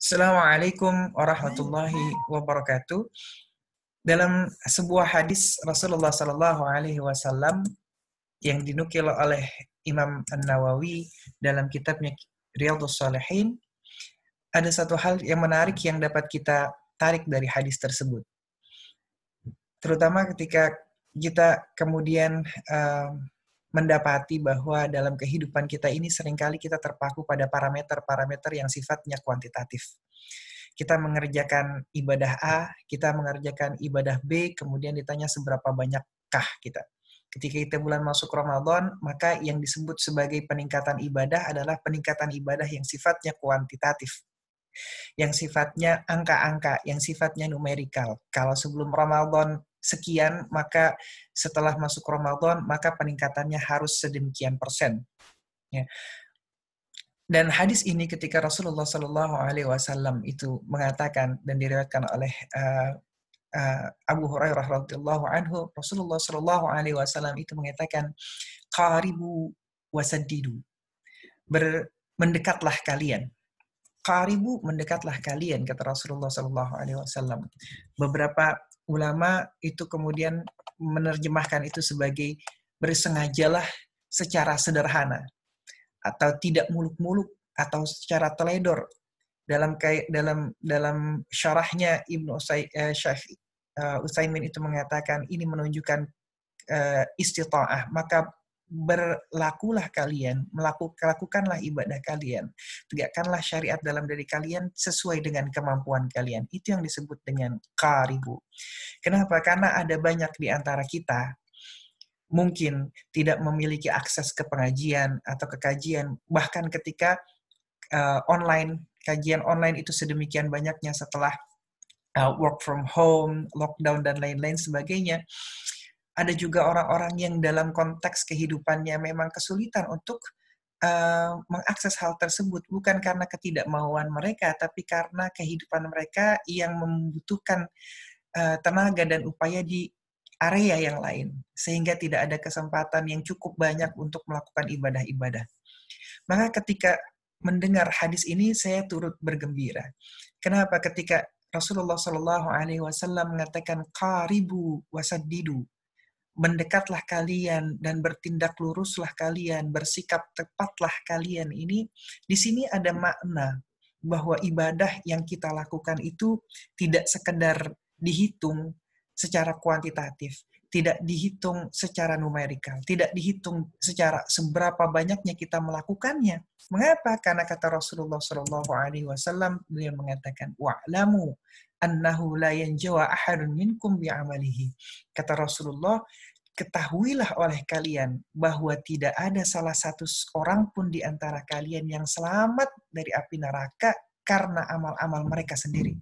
Assalamualaikum warahmatullahi wabarakatuh. Dalam sebuah hadis Rasulullah Sallallahu Alaihi Wasallam yang dinukil oleh Imam An-Nawawi dalam kitabnya Riyadhus Shalihin, ada satu hal yang menarik yang dapat kita tarik dari hadis tersebut. Terutama ketika kita kemudian mendapati bahwa dalam kehidupan kita ini seringkali kita terpaku pada parameter-parameter yang sifatnya kuantitatif. Kita mengerjakan ibadah A, kita mengerjakan ibadah B, kemudian ditanya seberapa banyakkah kita. Ketika kita bulan masuk Ramadan, maka yang disebut sebagai peningkatan ibadah adalah peningkatan ibadah yang sifatnya kuantitatif, yang sifatnya angka-angka, yang sifatnya numerikal. Kalau sebelum Ramadan sekian, maka setelah masuk Ramadan, maka peningkatannya harus sedemikian persen. Ya. Dan hadis ini ketika Rasulullah Shallallahu Alaihi Wasallam itu mengatakan dan diriwayatkan oleh Abu Hurairah radhiyallahu anhu, Rasulullah Shallallahu Alaihi Wasallam itu mengatakan, "Qaribu wasaddidu." Mendekatlah kalian. Qaribu, mendekatlah kalian, kata Rasulullah Shallallahu Alaihi Wasallam. Beberapa ulama itu kemudian menerjemahkan itu sebagai bersengajalah secara sederhana, atau tidak muluk-muluk, atau secara teledor. Dalam syarahnya Ibnu Utsaimin itu mengatakan ini menunjukkan istita'ah, maka berlakulah kalian, lakukanlah ibadah kalian, tegakkanlah syariat dalam diri kalian sesuai dengan kemampuan kalian. Itu yang disebut dengan qaribu. Kenapa? Karena ada banyak di antara kita mungkin tidak memiliki akses ke pengajian atau ke kajian, bahkan ketika kajian online itu sedemikian banyaknya setelah work from home, lockdown, dan lain-lain sebagainya. Ada juga orang-orang yang dalam konteks kehidupannya memang kesulitan untuk mengakses hal tersebut, bukan karena ketidakmauan mereka, tapi karena kehidupan mereka yang membutuhkan tenaga dan upaya di area yang lain, sehingga tidak ada kesempatan yang cukup banyak untuk melakukan ibadah-ibadah. Maka ketika mendengar hadis ini, saya turut bergembira. Kenapa? Ketika Rasulullah Shallallahu Alaihi Wasallam mengatakan qaribu wasaddidu, mendekatlah kalian dan bertindak luruslah kalian, bersikap tepatlah kalian. Ini di sini ada makna bahwa ibadah yang kita lakukan itu tidak sekedar dihitung secara kuantitatif, tidak dihitung secara numerikal, tidak dihitung secara seberapa banyaknya kita melakukannya. Mengapa? Karena kata Rasulullah Shallallahu Alaihi Wasallam, beliau mengatakan, wa'lamu annahu la yanjawa ahadun minkum bi'amalihi. Kata Rasulullah, ketahuilah oleh kalian bahwa tidak ada salah satu orang pun di antara kalian yang selamat dari api neraka karena amal-amal mereka sendiri.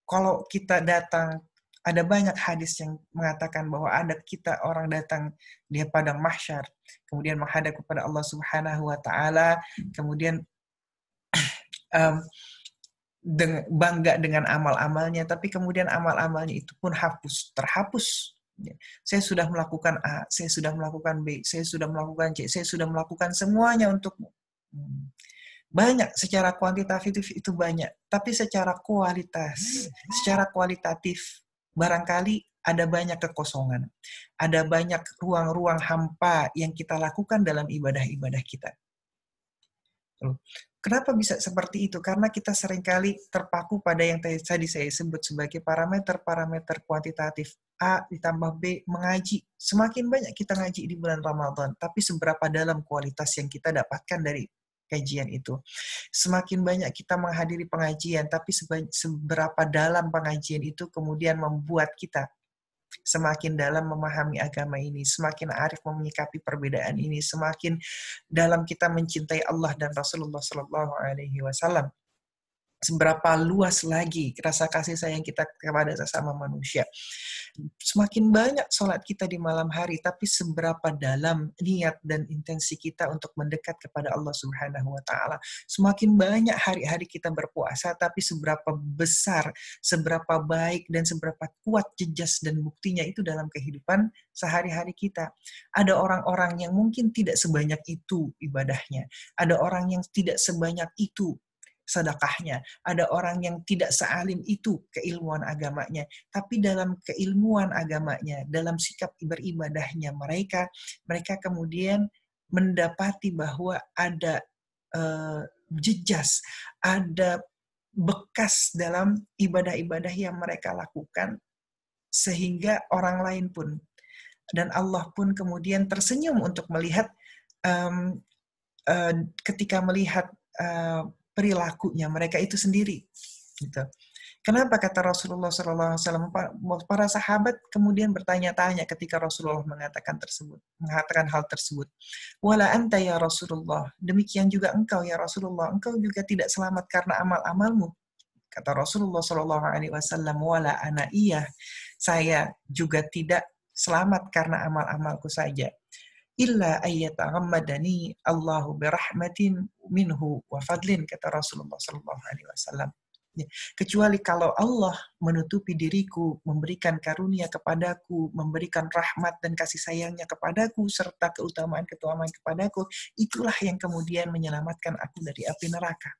Kalau kita datang, ada banyak hadis yang mengatakan bahwa ada kita orang datang di padang mahsyar, kemudian menghadap kepada Allah Subhanahu wa taala, kemudian bangga dengan amal-amalnya, tapi kemudian amal-amalnya itu pun terhapus. Saya sudah melakukan A, saya sudah melakukan B, saya sudah melakukan C, saya sudah melakukan semuanya untukmu. Banyak, secara kuantitatif itu banyak, tapi secara kualitatif, barangkali ada banyak kekosongan, ada banyak ruang-ruang hampa yang kita lakukan dalam ibadah-ibadah kita. Kenapa bisa seperti itu? Karena kita seringkali terpaku pada yang tadi saya sebut sebagai parameter-parameter kuantitatif. A ditambah B, mengaji. Semakin banyak kita ngaji di bulan Ramadan, tapi seberapa dalam kualitas yang kita dapatkan dari kajian itu. Semakin banyak kita menghadiri pengajian, tapi seberapa dalam pengajian itu kemudian membuat kita semakin dalam memahami agama ini, semakin arif menyikapi perbedaan ini, semakin dalam kita mencintai Allah dan Rasulullah Sallallahu Alaihi Wasallam. Seberapa luas lagi rasa kasih sayang kita kepada sesama manusia. Semakin banyak sholat kita di malam hari, tapi seberapa dalam niat dan intensi kita untuk mendekat kepada Allah Subhanahu wa Ta'ala. Semakin banyak hari-hari kita berpuasa, tapi seberapa besar, seberapa baik, dan seberapa kuat jejas dan buktinya itu dalam kehidupan sehari-hari kita. Ada orang-orang yang mungkin tidak sebanyak itu ibadahnya. Ada orang yang tidak sebanyak itu sedekahnya. Ada orang yang tidak sealim itu keilmuan agamanya, tapi dalam keilmuan agamanya, dalam sikap beribadahnya mereka kemudian mendapati bahwa ada jejas, ada bekas dalam ibadah-ibadah yang mereka lakukan, sehingga orang lain pun dan Allah pun kemudian tersenyum untuk melihat ketika melihat perilakunya mereka itu sendiri. Gitu. Kenapa kata Rasulullah SAW? Para sahabat kemudian bertanya-tanya ketika Rasulullah mengatakan hal tersebut. Wala anta ya Rasulullah. Demikian juga engkau ya Rasulullah. Engkau juga tidak selamat karena amal-amalmu. Kata Rasulullah SAW, wala ana iya. Saya juga tidak selamat karena amal-amalku saja. Illa ayyataghammadani Allahu birahmatin minhu wa fadlin, kata Rasulullah SAW. Kecuali kalau Allah menutupi diriku, memberikan karunia kepadaku, memberikan rahmat dan kasih sayangnya kepadaku, serta keutamaan-keutamaan kepadaku, itulah yang kemudian menyelamatkan aku dari api neraka.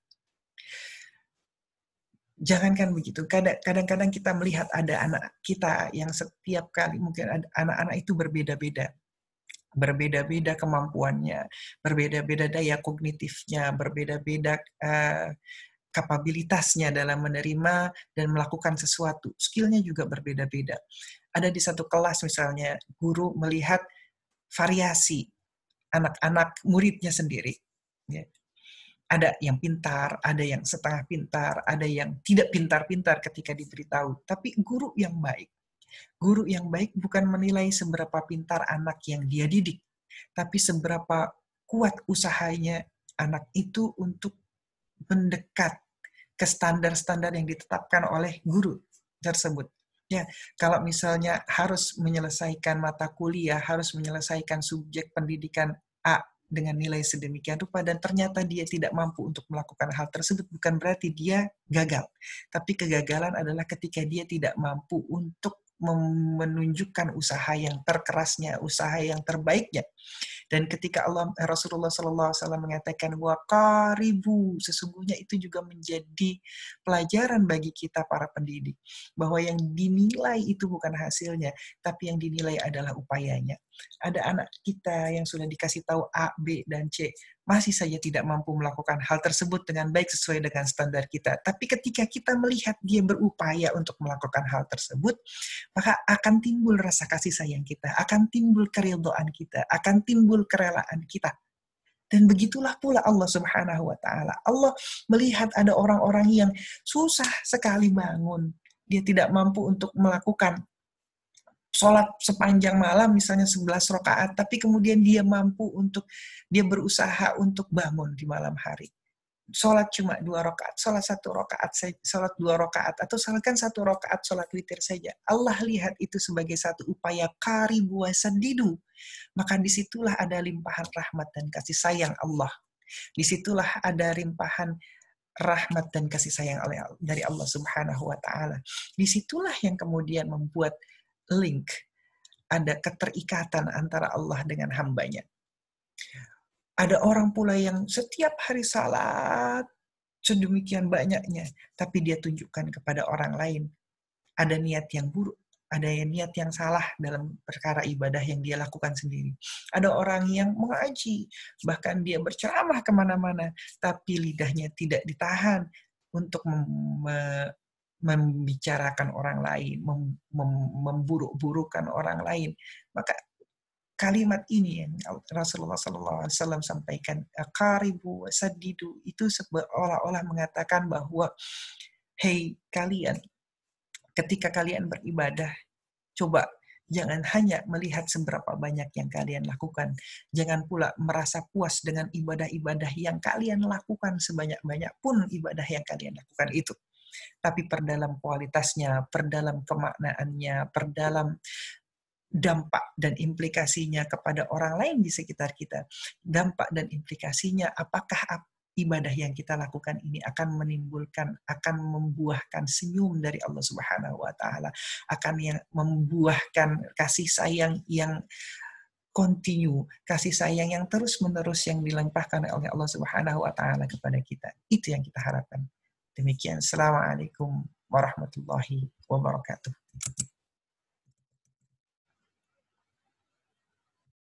Jangankan begitu, kadang-kadang kita melihat ada anak kita yang setiap kali, mungkin anak-anak itu berbeda-beda kemampuannya, berbeda-beda daya kognitifnya, berbeda-beda kapabilitasnya dalam menerima dan melakukan sesuatu. Skillnya juga berbeda-beda. Ada di satu kelas misalnya, guru melihat variasi anak-anak muridnya sendiri. Ya. Ada yang pintar, ada yang setengah pintar, ada yang tidak pintar-pintar ketika diberitahu. Tapi guru yang baik bukan menilai seberapa pintar anak yang dia didik, tapi seberapa kuat usahanya anak itu untuk mendekat ke standar-standar yang ditetapkan oleh guru tersebut. Ya, kalau misalnya harus menyelesaikan mata kuliah, harus menyelesaikan subjek pendidikan A dengan nilai sedemikian rupa dan ternyata dia tidak mampu untuk melakukan hal tersebut, bukan berarti dia gagal. Tapi kegagalan adalah ketika dia tidak mampu untuk menunjukkan usaha yang terkerasnya, usaha yang terbaiknya. Dan ketika Rasulullah SAW mengatakan waqaribu, sesungguhnya itu juga menjadi pelajaran bagi kita para pendidik, bahwa yang dinilai itu bukan hasilnya, tapi yang dinilai adalah upayanya. Ada anak kita yang sudah dikasih tahu A, B, dan C, masih saja tidak mampu melakukan hal tersebut dengan baik sesuai dengan standar kita. Tapi ketika kita melihat dia berupaya untuk melakukan hal tersebut, maka akan timbul rasa kasih sayang kita, akan timbul keridhaan kita, akan timbul kerelaan kita. Dan begitulah pula Allah Subhanahu wa Ta'ala. Allah melihat ada orang-orang yang susah sekali bangun, dia tidak mampu untuk melakukan sholat sepanjang malam, misalnya 11 rakaat, tapi kemudian dia berusaha untuk bangun di malam hari. Sholat cuma 2 rakaat, sholat 1 rakaat, sholat 2 rakaat, atau sholatkan 1 rakaat sholat witir saja. Allah lihat itu sebagai satu upaya qaribu wasadidu. Maka disitulah ada limpahan rahmat dan kasih sayang Allah. Disitulah ada limpahan rahmat dan kasih sayang dari Allah Subhanahu wa Ta'ala. Disitulah yang kemudian membuat link, ada keterikatan antara Allah dengan hambanya. Ada orang pula yang setiap hari salat sedemikian banyaknya, tapi dia tunjukkan kepada orang lain. Ada niat yang buruk, ada niat yang salah dalam perkara ibadah yang dia lakukan sendiri. Ada orang yang mengaji, bahkan dia berceramah kemana-mana, tapi lidahnya tidak ditahan untuk membicarakan orang lain, memburuk-burukan orang lain. Maka kalimat ini yang Rasulullah SAW sampaikan, qaribu wasadidu, itu seolah-olah mengatakan bahwa, hei kalian, ketika kalian beribadah, coba jangan hanya melihat seberapa banyak yang kalian lakukan. Jangan pula merasa puas dengan ibadah-ibadah yang kalian lakukan, sebanyak-banyak pun ibadah yang kalian lakukan itu. Tapi perdalam kualitasnya, perdalam kemaknaannya, perdalam dampak dan implikasinya kepada orang lain di sekitar kita. Dampak dan implikasinya, apakah ibadah yang kita lakukan ini akan membuahkan senyum dari Allah Subhanahu wa Ta'ala, akan yang membuahkan kasih sayang yang continue kasih sayang yang terus-menerus yang dilimpahkan oleh Allah Subhanahu wa taala kepada kita. Itu yang kita harapkan. Demikian. Assalamualaikum warahmatullahi wabarakatuh.